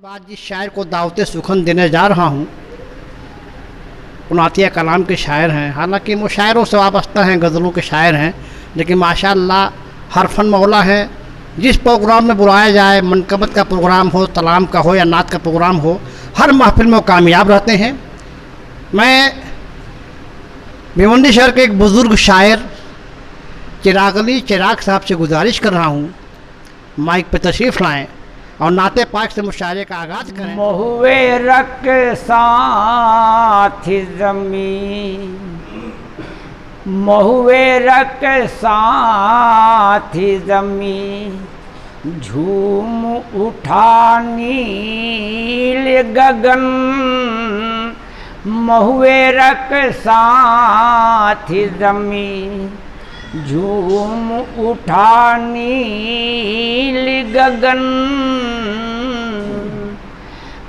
बाद जिस शायर को दावत सुखन देने जा रहा हूँ उनातिया कलाम के शायर हैं। हालांकि वो शायरों से वाबस्ता हैं, गज़लों के शायर हैं, लेकिन माशाअल्लाह हर फन मौला है। जिस प्रोग्राम में बुलाया जाए, मनकबत का प्रोग्राम हो, तलाम का हो या नात का प्रोग्राम हो, हर महफिल में वो कामयाब रहते हैं। मैं भिवंडी शहर के एक बुज़ुर्ग शायर चिराग अली चिराग साहब से गुजारिश कर रहा हूँ माइक पे तशरीफ़ लाएँ और नाते पाक से मुशायरे का आगाज़ करें। महुए रक साथी ज़मीं, महुए रक साथी ज़मीं, झूम उठा नील गगन। महुए रक साथी ज़मीं, झूम उठा नील गगन।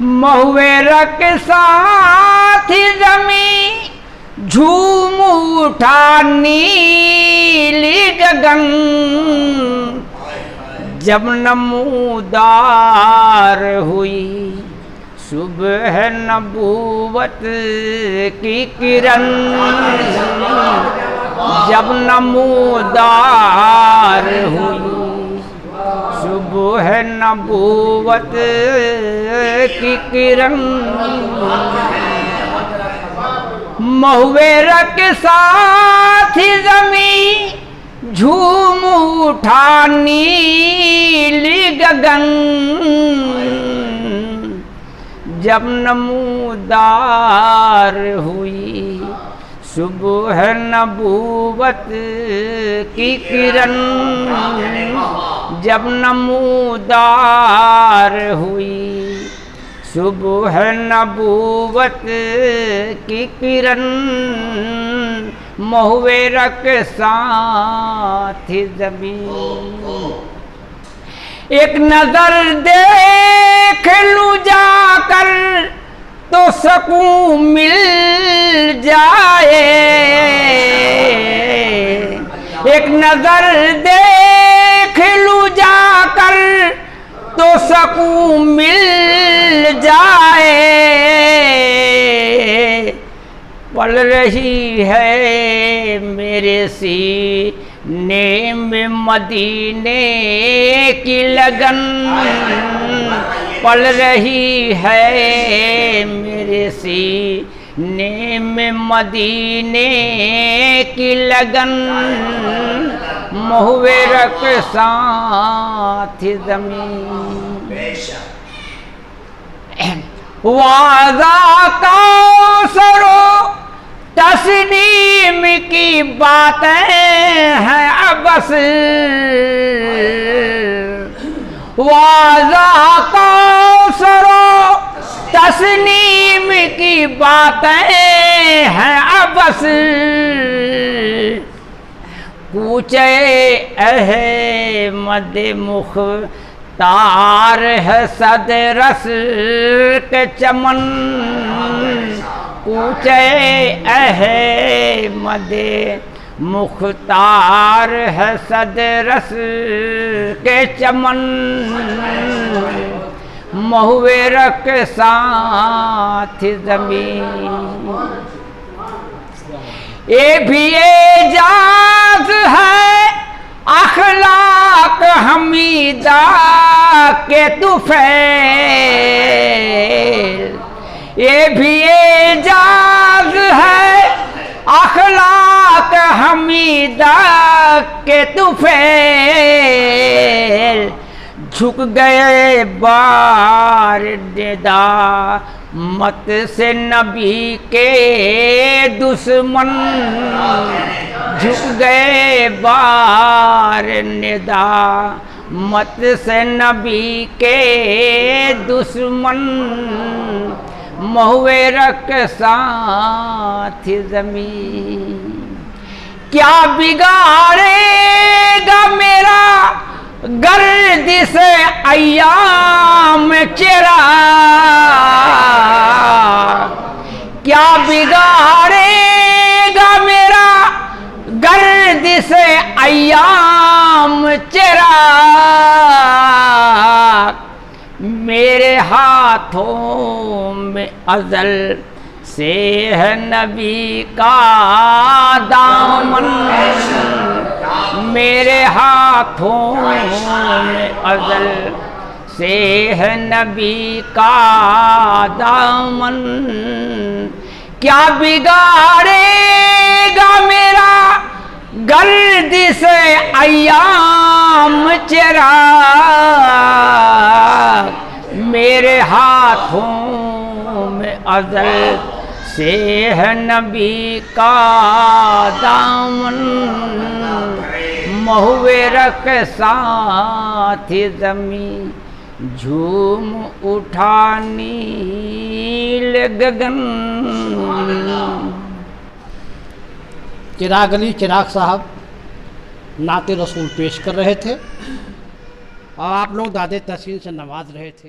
महुए रक साथी ज़मीं, झूम उठा नील गगन। जब नमूदार हुई सुबह नबूवत की किरण, जब नमूदार हुई सुबह नबूवत की किरण। महुए रक साथी ज़मीं, झूम उठा नीली गगन। जब नमूदार हुई सुबह नबूवत की किरण, जब नमूदार हुई सुबह नबूवत की किरण। महुए रक साथी ज़मीं, एक नज़र देख लूँ जाकर तो सकून मिल जाए। एक नज़र देख लूँ जाकर तो सकून मिल जाए। पल रही है मेरे सीने में मदीने की लगन। पल रही है मेरे सीने में मदीने की लगन। महुए रक साथी ज़मीं, वाज़ा कौसरो तस्नीम की बातें हैं अबस। वाज़ा कौसरो तस्नीम की बातें हैं अबस। कूचे अहमद मुख्तार है सद रस के चमन। कूचे अहमद मुख्तार है सद रस के चमन। महुए रक साथी ज़मीं, ये भी एजाज़ है अखलाक हमीदा के तुफ़ैल। ये भी एजाज़ है अखलाक हमीदा के तुफ़ैल। झुक गए बार निदा मत से नबी के दुश्मन। झुक गए बार निदा मत से नबी के दुश्मन। महुए रक साथी ज़मीं, क्या बिगाड़ेगा मेरा गर्दिश अय्याम चेहरा। क्या बिगाड़ेगा मेरा गर्दिश अय्याम चेहरा। मेरे हाथों में अज़ल से है नबी का दामन, मेरे हाथों में अज़ल से है नबी का दामन। क्या बिगाड़ेगा मेरा गर्दिश अय्याम चिराग, मेरे हाथों में अज़ल से है नबी का दामन। महुए रख साथ ज़मी झूम उठा नील गगन। चिराग अली चिराग साहब नाते रसूल पेश कर रहे थे और आप लोग दादे तहसीन से नवाज रहे थे।